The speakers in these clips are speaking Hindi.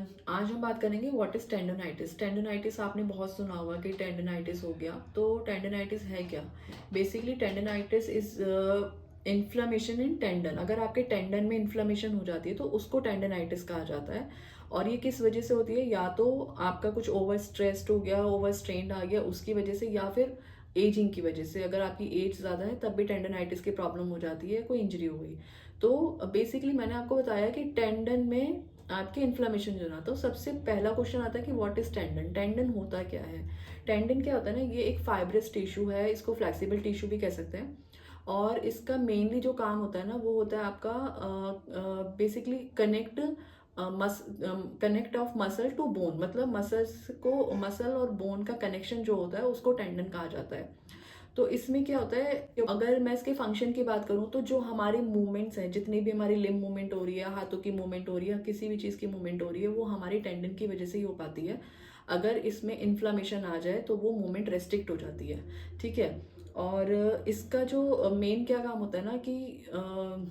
आज हम बात करेंगे व्हाट इज़ टेंडोनाइटिस। टेंडोनाइटिस आपने बहुत सुना होगा कि टेंडोनाइटिस हो गया। तो टेंडोनाइटिस है क्या? Basically tendonitis is inflammation in tendon. अगर आपके टेंडन में इन्फ्लेमेशन हो जाती है तो उसको टेंडोनाइटिस कहा जाता है। और ये किस वजह से होती है? या तो आपका कुछ ओवर स्ट्रेस्ड हो गया, ओवर स्ट्रेन्ड आ गया उसकी वजह से, या फिर एजिंग की वजह से। अगर आपकी एज ज़्यादा है तब भी टेंडोनाइटिस की प्रॉब्लम हो जाती है, कोई इंजरी हो गई। तो बेसिकली मैंने आपको बताया कि टेंडन में आपके इन्फ्लेमेशन जो ना, तो सबसे पहला क्वेश्चन आता है कि व्हाट इज टेंडन। टेंडन होता क्या है? टेंडन क्या होता है ना, ये एक फाइब्रस टिश्यू है, इसको फ्लेक्सिबल टिश्यू भी कह सकते हैं। और इसका मेनली जो काम होता है ना, वो होता है आपका basically connect of muscle to bone. मतलब मसल्स को, मसल और बोन का कनेक्शन जो होता है उसको टेंडन कहा जाता है। तो इसमें क्या होता है, अगर मैं इसके फंक्शन की बात करूं तो जो हमारे मूवमेंट्स हैं, जितनी भी हमारी लिम्ब मूवमेंट हो रही है, हाथों की मूवमेंट हो रही है, किसी भी चीज़ की मूवमेंट हो रही है, वो हमारी टेंडन की वजह से ही हो पाती है। अगर इसमें इन्फ्लामेशन आ जाए तो वो मूवमेंट रेस्ट्रिक्ट हो जाती है। ठीक है। और इसका जो मेन क्या काम होता है ना कि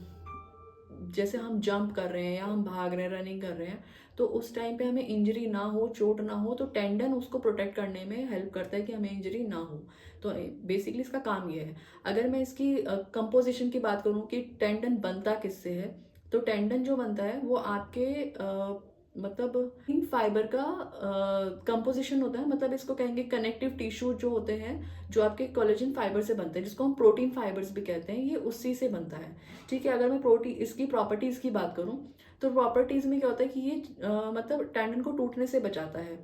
जैसे हम जंप कर रहे हैं या हम भाग रहे हैं, रनिंग कर रहे हैं, तो उस टाइम पे हमें इंजरी ना हो, चोट ना हो, तो टेंडन उसको प्रोटेक्ट करने में हेल्प करता है कि हमें इंजरी ना हो। तो बेसिकली इसका काम ये है। अगर मैं इसकी कंपोजिशन की बात करूं कि टेंडन बनता किससे है, तो टेंडन जो बनता है वो आपके मतलब इन फाइबर का कंपोजिशन होता है। मतलब इसको कहेंगे कनेक्टिव टिश्यू जो होते हैं, जो आपके कोलेजन फाइबर से बनते हैं, जिसको हम प्रोटीन फाइबर्स भी कहते हैं, ये उसी से बनता है। ठीक है। अगर मैं प्रोटीन इसकी प्रॉपर्टीज की बात करूं, तो प्रॉपर्टीज में क्या होता है कि ये मतलब टेंडन को टूटने से बचाता है।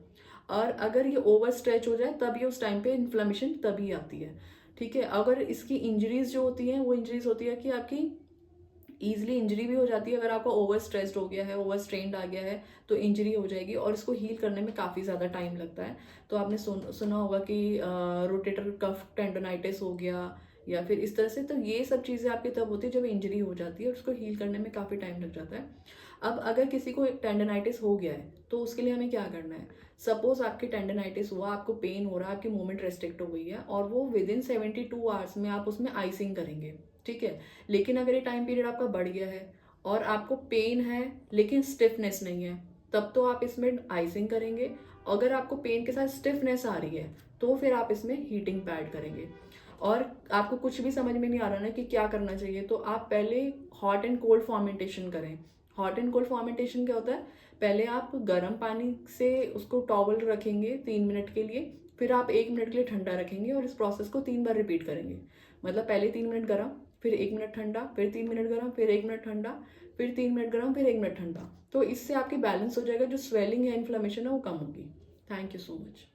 और अगर ये ओवर स्ट्रेच हो जाए तब ये उस टाइम पे इन्फ्लेमेशन तभी आती है। ठीक है। अगर इसकी इंजरीज जो होती हैं, वो इंजरीज होती है कि आपकी ईजिली इंजरी भी हो जाती है। अगर आपका ओवर स्ट्रेस्ड हो गया है, ओवर स्ट्रेन्ड आ गया है, तो इंजरी हो जाएगी और इसको हील करने में काफ़ी ज़्यादा टाइम लगता है। तो आपने सुना होगा कि रोटेटर कफ टेंडोनाइटिस हो गया या फिर इस तरह से। तो ये सब चीज़ें आपकी तब होती है जब इंजरी हो जाती है और उसको हील करने में काफ़ी टाइम लग जाता है। अब अगर किसी को टेंडोनाइटिस हो गया है तो उसके लिए हमें क्या करना है? सपोज आपकी टेंडोनाइटिस हुआ, आपको पेन हो रहा है, आपकी मूवमेंट रेस्ट्रिक्ट हो गई है, और वो विद इन 72 आवर्स में आप उसमें आइसिंग करेंगे। ठीक है। लेकिन अगर ये टाइम पीरियड आपका बढ़ गया है और आपको पेन है लेकिन स्टिफनेस नहीं है, तब तो आप इसमें आइसिंग करेंगे। अगर आपको पेन के साथ स्टिफनेस आ रही है तो फिर आप इसमें हीटिंग पैड करेंगे। और आपको कुछ भी समझ में नहीं आ रहा ना कि क्या करना चाहिए, तो आप पहले हॉट एंड कोल्ड फॉर्मेंटेशन करें। हॉट एंड कोल्ड फॉर्मेंटेशन क्या होता है? पहले आप गर्म पानी से उसको टॉवल रखेंगे 3 मिनट के लिए, फिर आप 1 मिनट के लिए ठंडा रखेंगे और इस प्रोसेस को 3 बार रिपीट करेंगे। मतलब पहले 3 मिनट गर्म, फिर 1 मिनट ठंडा, फिर 3 मिनट गर्म, फिर 1 मिनट ठंडा, फिर 3 मिनट गर्म, फिर 1 मिनट ठंडा। तो इससे आपकी बैलेंस हो जाएगा, जो स्वेलिंग है, इन्फ्लेमेशन है, वो कम होगी। Thank you so much.